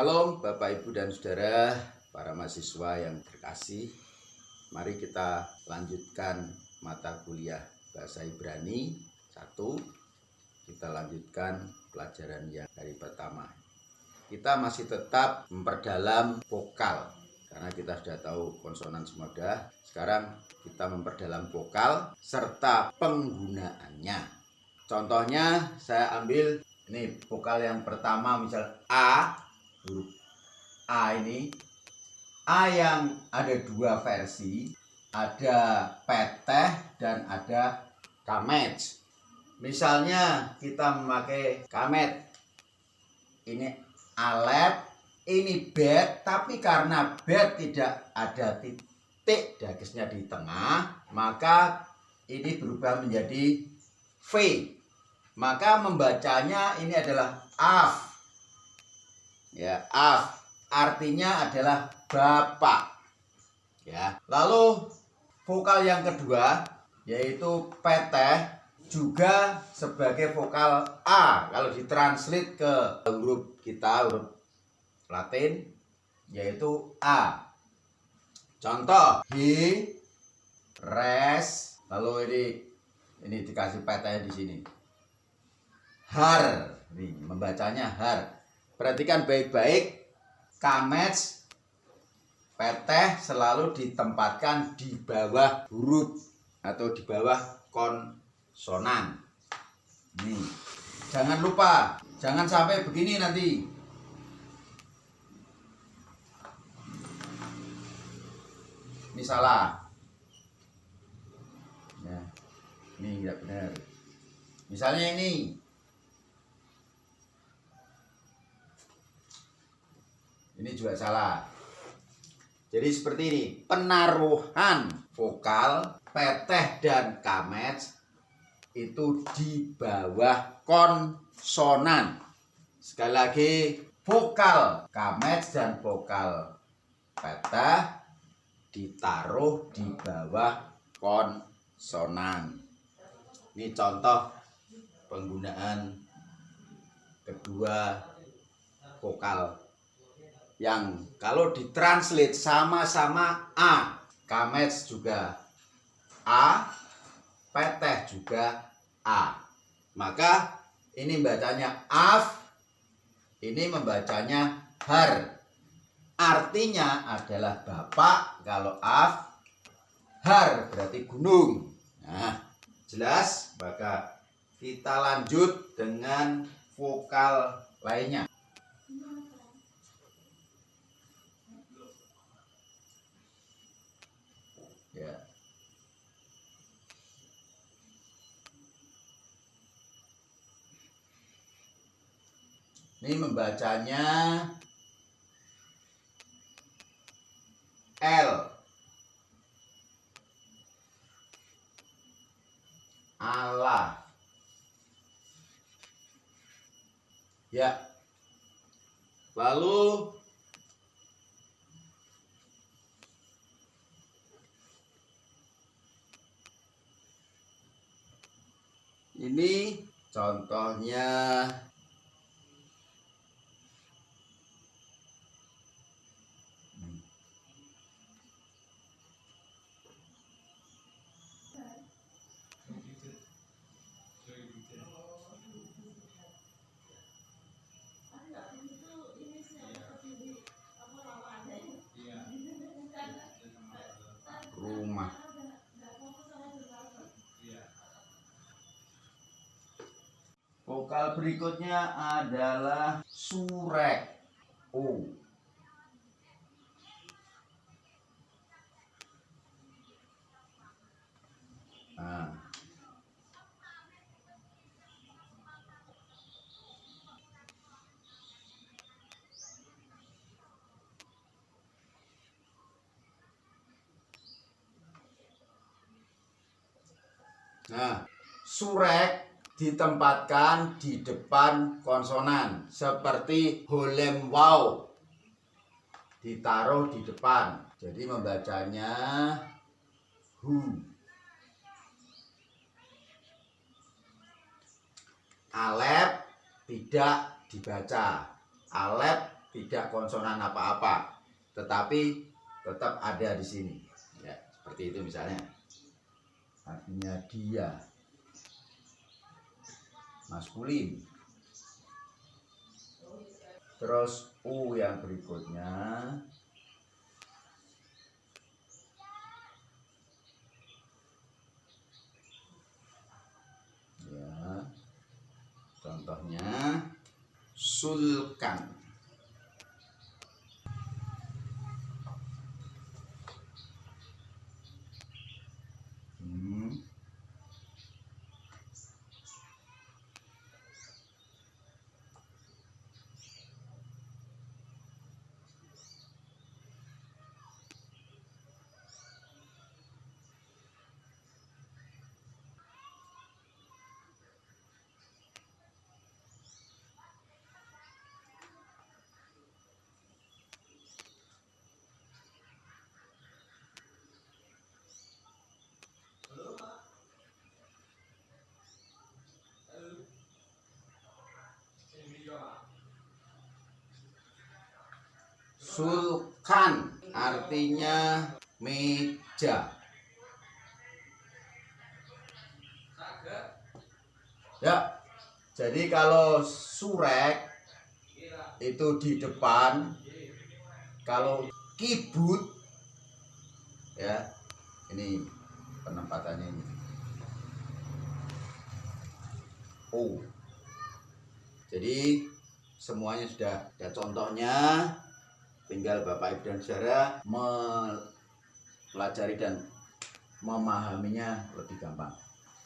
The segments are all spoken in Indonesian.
Shalom Bapak Ibu dan Saudara, para mahasiswa yang terkasih. Mari kita lanjutkan mata kuliah Bahasa Ibrani 1. Kita lanjutkan pelajaran yang hari pertama. Kita masih tetap memperdalam vokal, karena kita sudah tahu konsonan semua sudah. Sekarang kita memperdalam vokal serta penggunaannya. Contohnya saya ambil ini vokal yang pertama, misal A. Huruf A ini, A yang ada dua versi, ada peteh dan ada kamet. Misalnya kita memakai kamet, ini alef, ini bet, tapi karena bet tidak ada titik dagesnya di tengah, maka ini berubah menjadi V. Maka membacanya ini adalah af. Ya, af artinya adalah bapak. Ya. Lalu vokal yang kedua yaitu peteh juga sebagai vokal A. Kalau ditranslate ke huruf kita, huruf Latin, yaitu A. Contoh hi, res, lalu ini dikasih peteh di sini. Har, ini membacanya har. Perhatikan baik-baik, kamet, peteh selalu ditempatkan di bawah huruf atau di bawah konsonan. Nih, jangan lupa, jangan sampai begini nanti. Ini salah. Ya, ini tidak benar. Misalnya ini. Ini juga salah. Jadi seperti ini, penaruhan vokal peteh dan kamet itu di bawah konsonan. Sekali lagi, vokal kamet dan vokal peteh ditaruh di bawah konsonan. Ini contoh penggunaan kedua vokal yang kalau ditranslate sama-sama A, kamet juga A, peteh juga A. Maka ini bacanya af, ini membacanya har. Artinya adalah bapak kalau af, har berarti gunung. Nah, jelas? Maka kita lanjut dengan vokal lainnya. Ya. Ini membacanya L, Allah. Ya. Lalu ini contohnya rumah. Vokal berikutnya adalah surek. O. Nah. Nah, surek ditempatkan di depan konsonan seperti holem wow, ditaruh di depan, jadi membacanya hu. Alef tidak dibaca, alef tidak konsonan apa-apa, tetapi tetap ada di sini. Ya, seperti itu misalnya. Artinya dia maskulin. Terus U yang berikutnya ya, contohnya sulkan. Sulkan artinya meja. Ya, jadi kalau surek itu di depan, kalau kibut ya, ini penempatannya ini. Oh, jadi semuanya sudah ada contohnya, tinggal Bapak Ibu dan Saudara mempelajari dan memahaminya lebih gampang.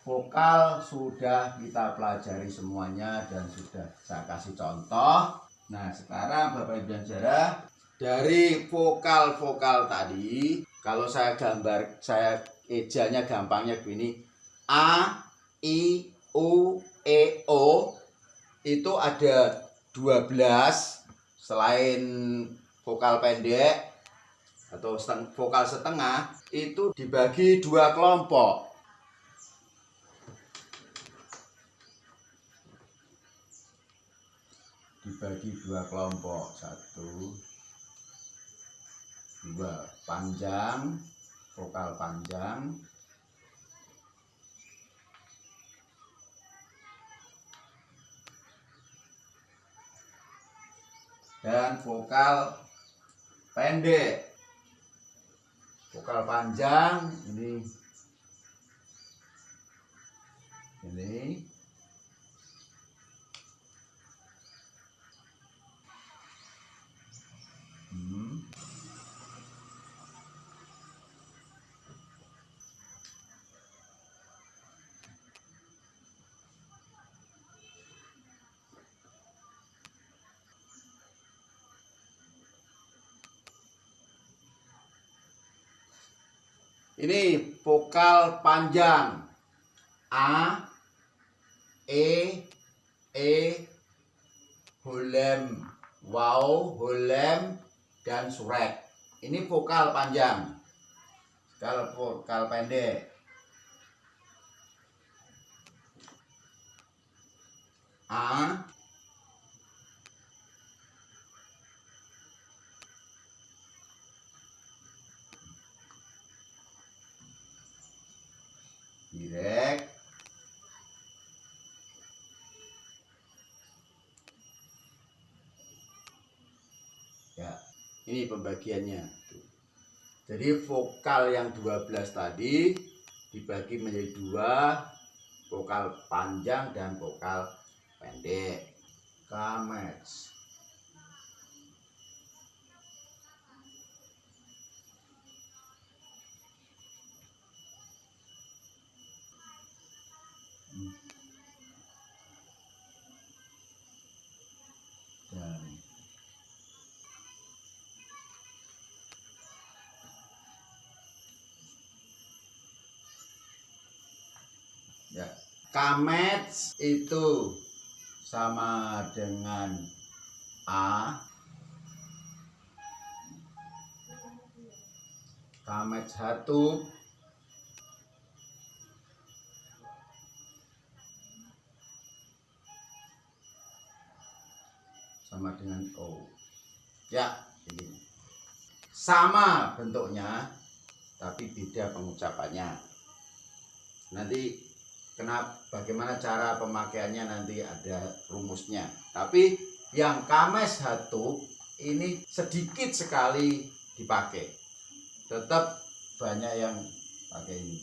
Vokal sudah kita pelajari semuanya dan sudah saya kasih contoh. Nah, sekarang Bapak Ibu dan Saudara, dari vokal-vokal tadi, kalau saya ejanya gampangnya begini, A, I, U, E, O, itu ada 12 selain vokal pendek atau vokal setengah, itu dibagi 2 kelompok. Dibagi 2 kelompok, 1, 2, panjang, vokal panjang, dan vokal pendek. Vokal panjang ini ini vokal panjang A, E, holem, waw, holem, dan surek. Ini vokal panjang. Kalau vokal pendek A, direk, ya, ini pembagiannya. Jadi vokal yang 12 tadi dibagi menjadi 2, vokal panjang dan vokal pendek. Kamets. Dan ya, kamets itu sama dengan A. Kamets hatu sama dengan O. Ya, ini sama bentuknya tapi beda pengucapannya. Nanti bagaimana cara pemakaiannya nanti ada rumusnya. Tapi yang kames hatu ini sedikit sekali dipakai. Tetap banyak yang pakai ini.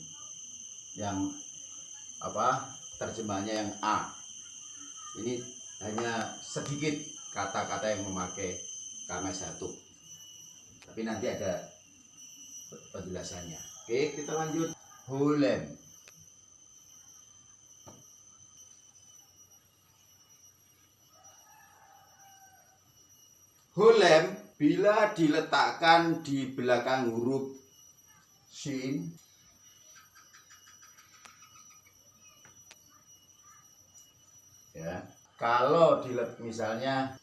Yang terjemahannya yang A. Ini hanya sedikit kata-kata yang memakai kames hatu. Tapi nanti ada penjelasannya. Oke, kita lanjut. Hulem. Hulem bila diletakkan di belakang huruf shin ya. Kalau misalnya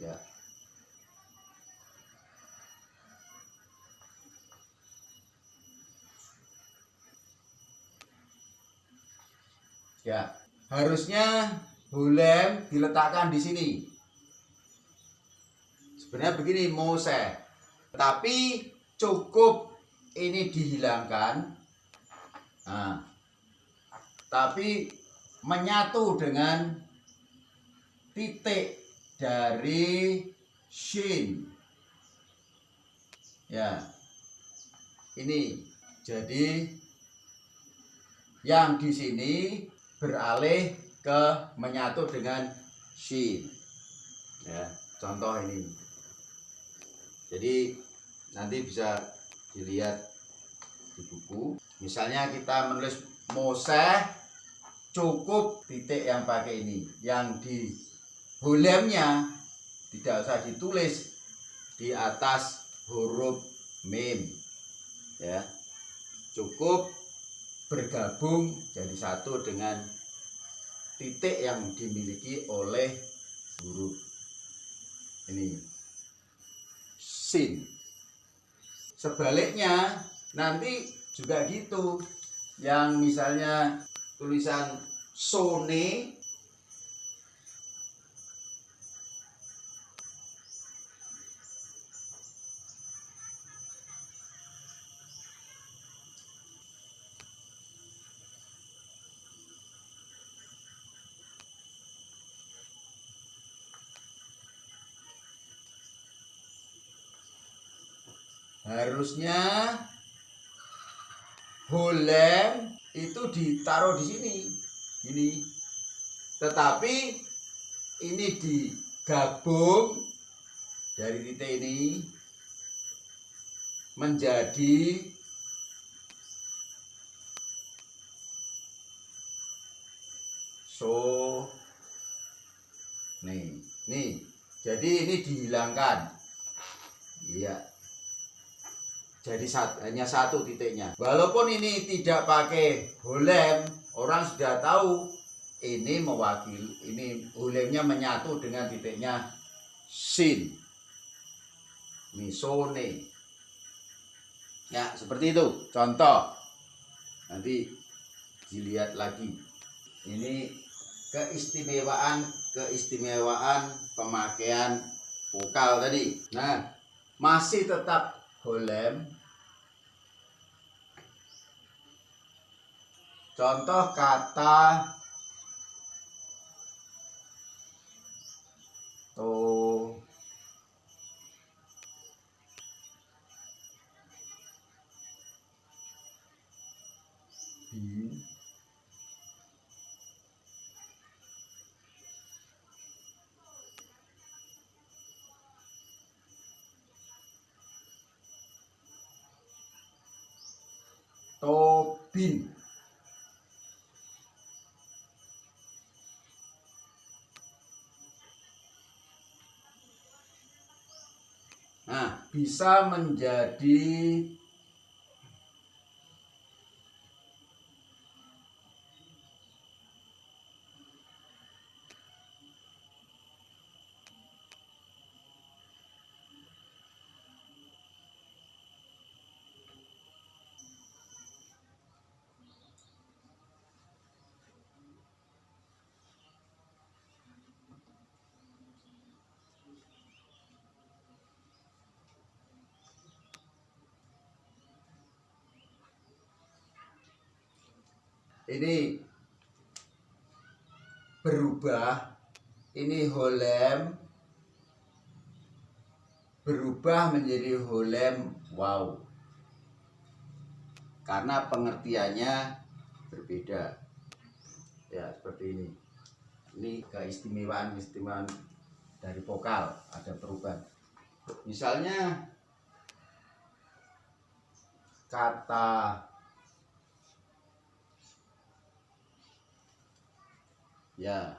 ya. Ya, harusnya hulem diletakkan di sini. Sebenarnya begini Mose, tapi cukup ini dihilangkan. Nah, tapi menyatu dengan titik dari shin. Ya, ini jadi yang di sini beralih ke menyatu dengan shin. Ya, contoh ini. Jadi nanti bisa dilihat di buku. Misalnya kita menulis Mose, cukup titik yang pakai ini. Yang di hulemnya tidak usah ditulis di atas huruf mim. Ya, cukup bergabung jadi satu dengan titik yang dimiliki oleh huruf ini sin. Sebaliknya nanti juga gitu. Yang misalnya tulisan sone harusnya hulem itu ditaruh di sini ini, tetapi ini digabung dari titik ini menjadi so nih jadi ini dihilangkan. Iya, jadi hanya satu titiknya. Walaupun ini tidak pakai hulem, orang sudah tahu ini mewakili, ini hulemnya menyatu dengan titiknya sin. Misone. Ya, seperti itu. Contoh. Nanti dilihat lagi. Ini keistimewaan pemakaian vokal tadi. Nah, masih tetap hulem. Contoh kata to, bin, tobin. Nah, bisa menjadi ini berubah, ini holem berubah menjadi holem wow, karena pengertiannya berbeda ya, seperti ini. Ini keistimewaan dari vokal, ada perubahan. Misalnya kata ya,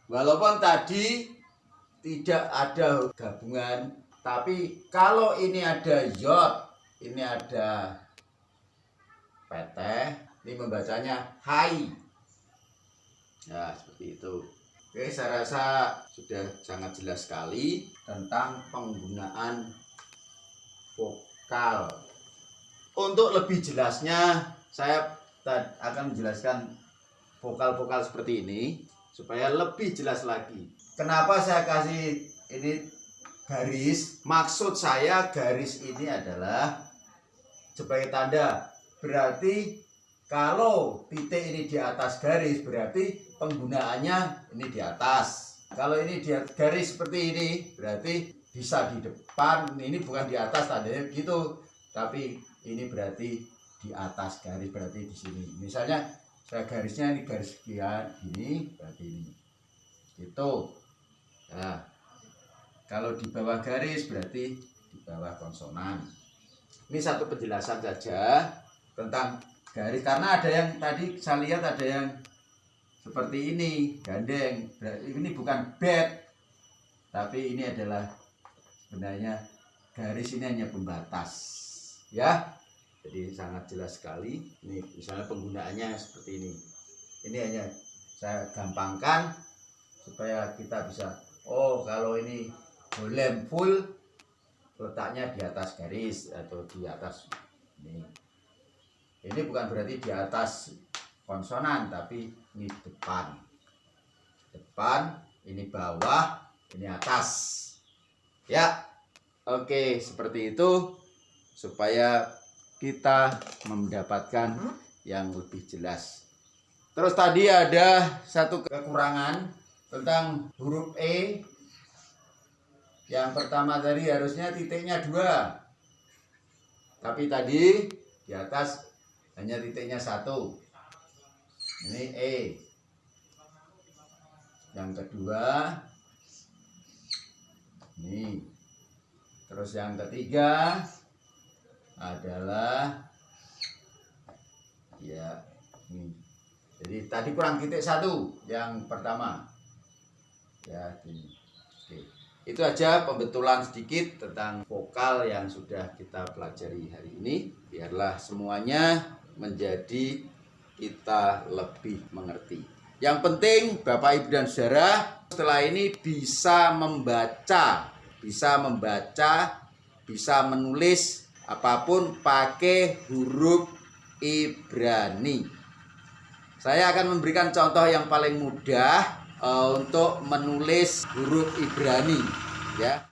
walaupun tadi tidak ada gabungan, tapi kalau ini ada yod, ini ada pt, ini membacanya hai. Ya, seperti itu. Oke, saya rasa sudah sangat jelas sekali tentang penggunaan vokal. Untuk lebih jelasnya, saya akan menjelaskan vokal-vokal seperti ini supaya lebih jelas lagi. Kenapa saya kasih ini garis? Maksud saya garis ini adalah sebagai tanda. Berarti kalau titik ini di atas garis, berarti penggunaannya ini di atas. Kalau ini di garis seperti ini, berarti bisa di depan. Ini bukan di atas tandanya gitu, tapi ini berarti di atas garis, berarti di sini. Misalnya saya garisnya ini garis sekian, ini berarti ini. Itu. Nah, kalau di bawah garis berarti di bawah konsonan. Ini satu penjelasan saja tentang garis, karena ada yang tadi saya lihat ada yang seperti ini gandeng, ini bukan bed, tapi ini adalah sebenarnya garis, ini hanya pembatas ya. Jadi sangat jelas sekali. Ini misalnya penggunaannya seperti ini hanya saya gampangkan supaya kita bisa, oh kalau ini holem full letaknya di atas garis atau di atas ini. Ini bukan berarti di atas konsonan, tapi ini depan, ini bawah, ini atas ya. Oke, seperti itu supaya kita mendapatkan yang lebih jelas. Terus tadi ada satu kekurangan tentang huruf E. Yang pertama tadi harusnya titiknya 2, tapi tadi di atas hanya titiknya 1. Ini E. Yang kedua ini. Terus yang ketiga adalah ya ini. Jadi tadi kurang titik 1 yang pertama ya ini. Oke. Itu aja pembetulan sedikit tentang vokal yang sudah kita pelajari hari ini, biarlah semuanya menjadi kita lebih mengerti. Yang penting Bapak Ibu dan Saudara setelah ini bisa membaca, bisa menulis apapun pakai huruf Ibrani. Saya akan memberikan contoh yang paling mudah untuk menulis huruf Ibrani ya.